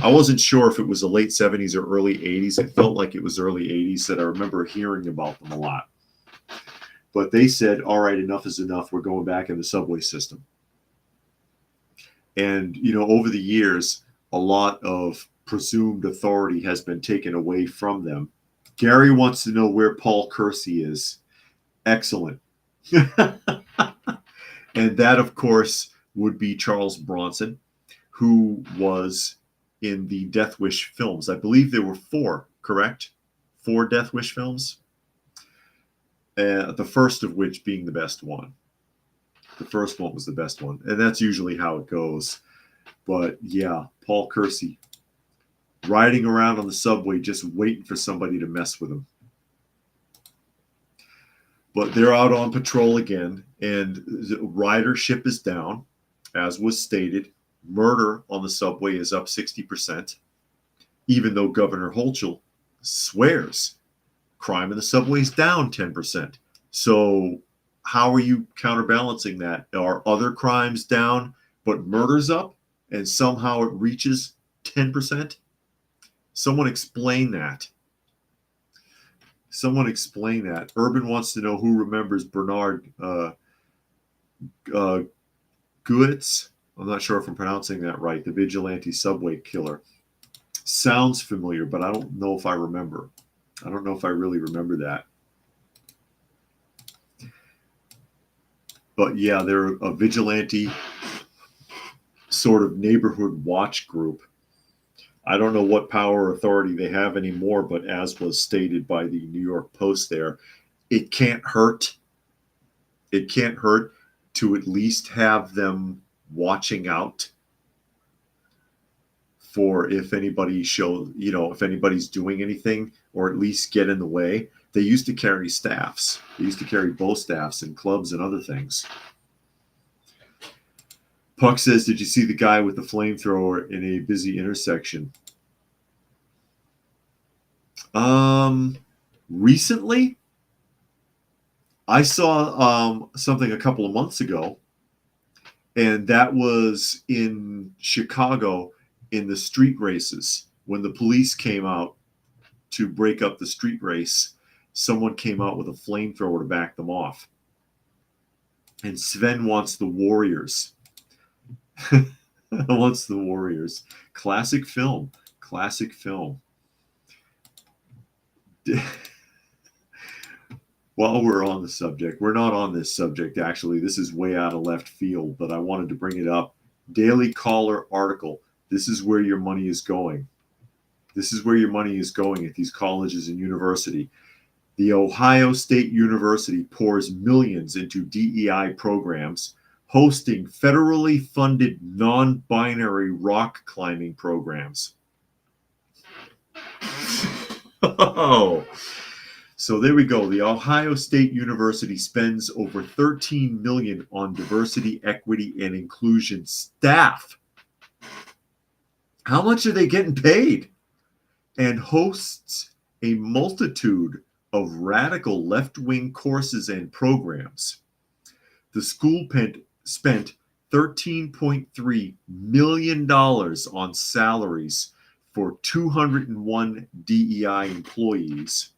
I wasn't sure if it was the late 70s or early 80s. It felt like it was early 80s that I remember hearing about them a lot. But they said, all right, enough is enough. We're going back in the subway system. And, you know, over the years, a lot of presumed authority has been taken away from them. Gary wants to know where Paul Kersey is. Excellent. And that, of course, would be Charles Bronson, who was in the Death Wish films. I believe there were 4, correct? 4 Death Wish films. The first of which being the best one. The first one was the best one. And that's usually how it goes. But yeah, Paul Kersey, riding around on the subway just waiting for somebody to mess with him. But they're out on patrol again, and ridership is down, as was stated. Murder on the subway is up 60%, even though Governor Hochul swears crime in the subway is down 10%. So how are you counterbalancing that? Are other crimes down, but murder's up, and somehow it reaches 10%? Someone explain that. Someone explain that. Urban wants to know who remembers Bernard Goetz. I'm not sure if I'm pronouncing that right. The vigilante subway killer. Sounds familiar, but I don't know if I remember. I don't know if I really remember that. But yeah, they're a vigilante sort of neighborhood watch group. I don't know what power or authority they have anymore, but as was stated by the New York Post there, it can't hurt. It can't hurt to at least have them watching out for if anybody if anybody's doing anything, or at least get in the way. They used to carry staffs. They used to carry bow staffs in clubs and other things. Puck says, did you see the guy with the flamethrower in a busy intersection? Recently, I saw something a couple of months ago, and that was in Chicago in the street races. When the police came out to break up the street race, someone came out with a flamethrower to back them off. And Sven wants the Warriors. Wants the Warriors. Classic film. Classic film. While we're on the subject, we're not on this subject, actually. This is way out of left field, but I wanted to bring it up. Daily Caller article. This is where your money is going. This is where your money is going at these colleges and university. The Ohio State University pours millions into DEI programs, hosting federally funded non-binary rock climbing programs. Oh, so there we go. The Ohio State University spends over $13 million on diversity, equity, and inclusion staff. How much are they getting paid? And hosts a multitude of radical left-wing courses and programs. The school spent $13.3 million on salaries for 201 DEI employees,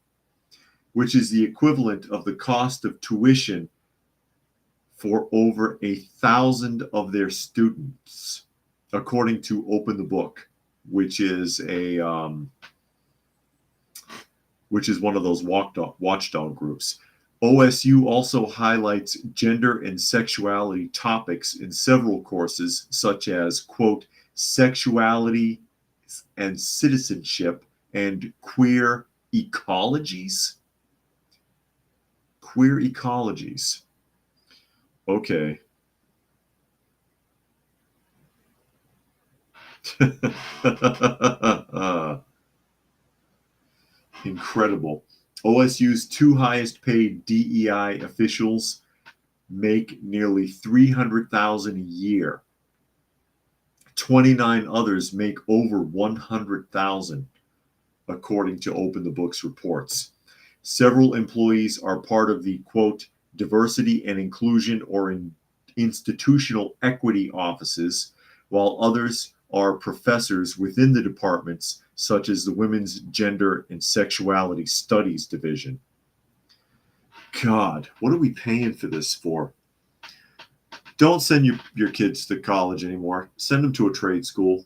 which is the equivalent of the cost of tuition for over 1,000 of their students, according to Open the Book, which is one of those watchdog groups. OSU also highlights gender and sexuality topics in several courses, such as, quote, sexuality and citizenship and queer ecologies. Queer ecologies. Okay. Incredible. OSU's 2 highest paid DEI officials make nearly $300,000 a year. 29 others make over $100,000, according to Open the Book's reports. Several employees are part of the, quote, diversity and inclusion or institutional equity offices, while others are professors within the departments, such as the Women's Gender and Sexuality Studies Division. God, what are we paying for this for? Don't send your kids to college anymore. Send them to a trade school.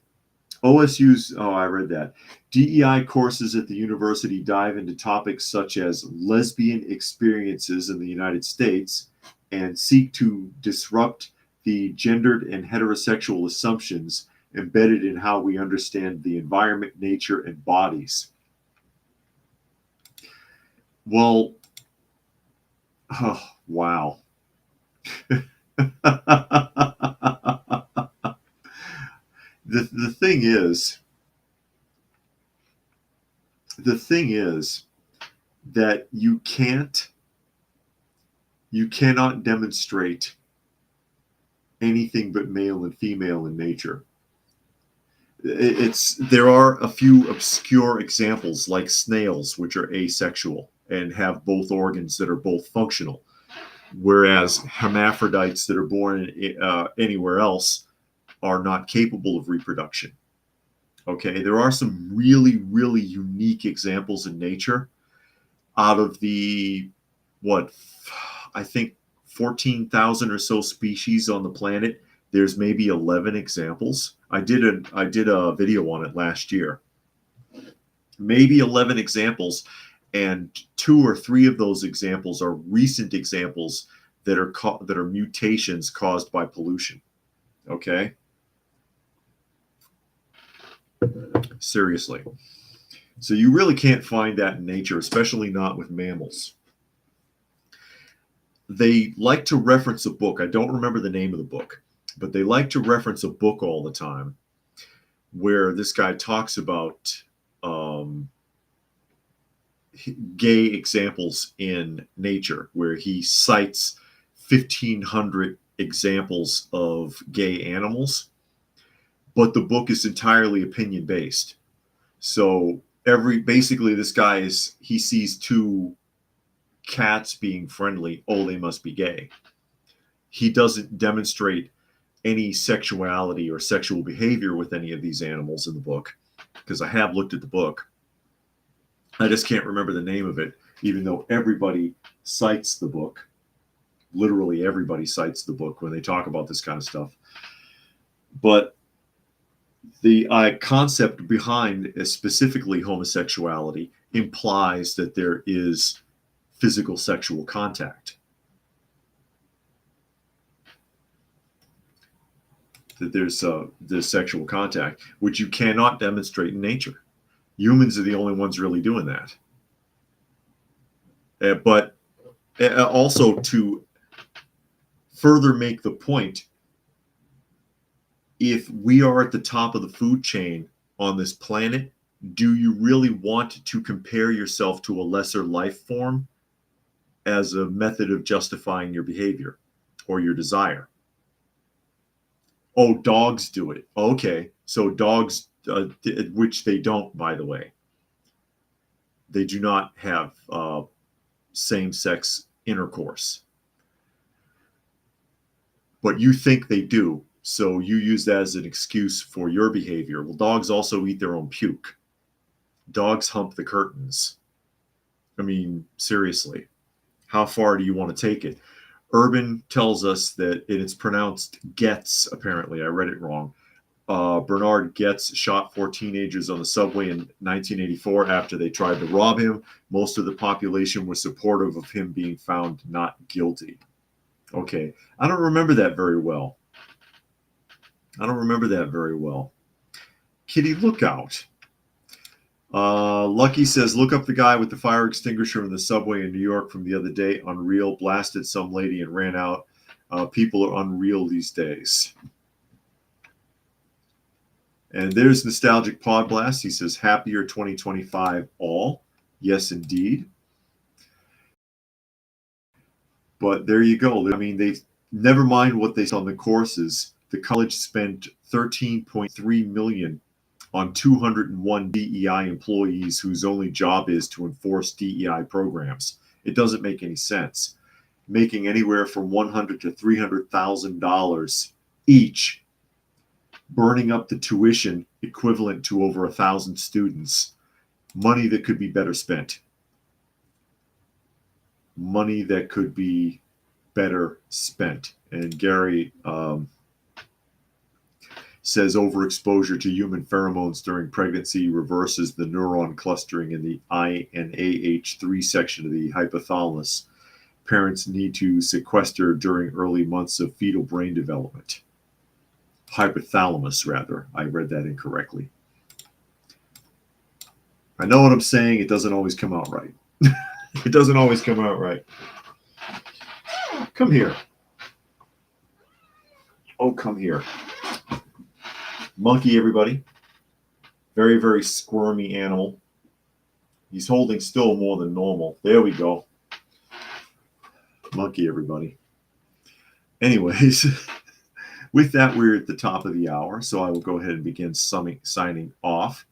OSU's, oh, I read that. DEI courses at the university dive into topics such as lesbian experiences in the United States and seek to disrupt the gendered and heterosexual assumptions embedded in how we understand the environment, nature, and bodies. Well, oh, wow. the thing is, the thing is that you cannot demonstrate anything but male and female in nature. There are a few obscure examples like snails, which are asexual and have both organs that are both functional, whereas hermaphrodites that are born anywhere else are not capable of reproduction. Okay, there are some really, really unique examples in nature. Out of the, what, I think 14,000 or so species on the planet, there's maybe 11 examples. I did a video on it last year. Maybe 11 examples, and 2 or 3 of those examples are recent examples that are mutations caused by pollution. Okay? Seriously. So you really can't find that in nature, especially not with mammals. They like to reference a book. I don't remember the name of the book, but they like to reference a book all the time where this guy talks about gay examples in nature, where he cites 1,500 examples of gay animals, but the book is entirely opinion based. So basically this guy he sees 2 cats being friendly, oh, they must be gay. He doesn't demonstrate any sexuality or sexual behavior with any of these animals in the book, because I have looked at the book. I just can't remember the name of it, even though everybody cites the book. Literally everybody cites the book when they talk about this kind of stuff. But the concept behind specifically homosexuality implies that there is physical sexual contact. That there's sexual contact, which you cannot demonstrate in nature. Humans are the only ones really doing that. But also to further make the point, if we are at the top of the food chain on this planet, do you really want to compare yourself to a lesser life form as a method of justifying your behavior or your desire? Oh, dogs do it. Okay, so dogs, which they don't, by the way. They do not have same-sex intercourse. But you think they do, so you use that as an excuse for your behavior. Well, dogs also eat their own puke. Dogs hump the curtains. I mean, seriously, how far do you want to take it? Urban tells us that it's pronounced Getz, apparently. I read it wrong. Bernard Getz shot 4 teenagers on the subway in 1984 after they tried to rob him. Most of the population was supportive of him being found not guilty. Okay, I don't remember that very well. Kitty, look out. Lucky says, look up the guy with the fire extinguisher in the subway in New York from the other day. Unreal, blasted some lady and ran out. People are unreal these days. And there's Nostalgic Pod Blast. He says, happier 2025 all. Yes, indeed. But there you go. I mean, they never mind what they saw on the courses. The college spent $13.3 million on 201 DEI employees whose only job is to enforce DEI programs. It doesn't make any sense. Making anywhere from $100,000 to $300,000 each, burning up the tuition equivalent to over 1,000 students. Money that could be better spent. Money that could be better spent. And Gary says overexposure to human pheromones during pregnancy reverses the neuron clustering in the INAH3 section of the hypothalamus. Parents need to sequester during early months of fetal brain development. Hypothalamus, rather. I read that incorrectly. I know what I'm saying. It doesn't always come out right. It doesn't always come out right. Come here. Oh, come here. Monkey, everybody. Very, very squirmy animal. He's holding still more than normal. There we go. Monkey, everybody. Anyways, with that, we're at the top of the hour, so I will go ahead and begin signing off.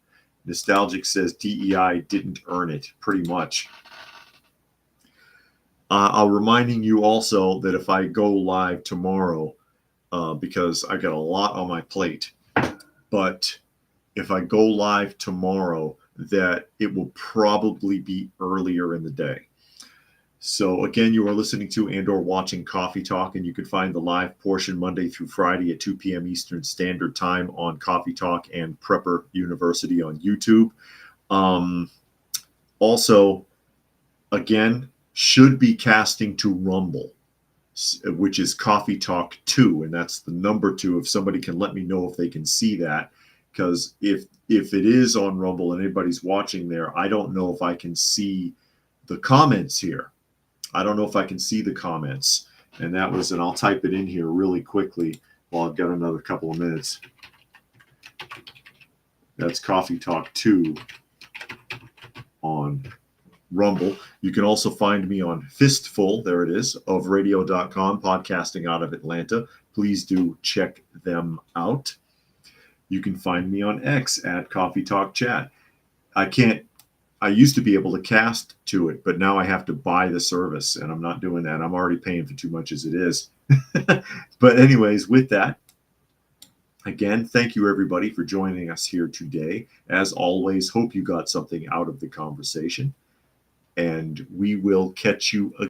Nostalgic says DEI didn't earn it, pretty much. I'm reminding you also that if I go live tomorrow, because I got a lot on my plate, but if I go live tomorrow, that it will probably be earlier in the day. So again, you are listening to and or watching Coffee Talk, and you can find the live portion Monday through Friday at 2 p.m. Eastern Standard Time on Coffee Talk and Prepper University on YouTube. Also, again, should be casting to Rumble, which is Coffee Talk 2, and that's the number 2. If somebody can let me know if they can see that, because if it is on Rumble and anybody's watching there, I don't know if I can see the comments here. I don't know if I can see the comments. And that was, and I'll type it in here really quickly while I've got another couple of minutes. That's Coffee Talk 2 on Rumble. You can also find me on Fistful, there it is, of radio.com, podcasting out of Atlanta. Please do check them out. You can find me on X at Coffee Talk Chat. I used to be able to cast to it, but now I have to buy the service, and I'm not doing that. I'm already paying for too much as it is. But anyways, with that, again, thank you everybody for joining us here today. As always, hope you got something out of the conversation, and we will catch you again.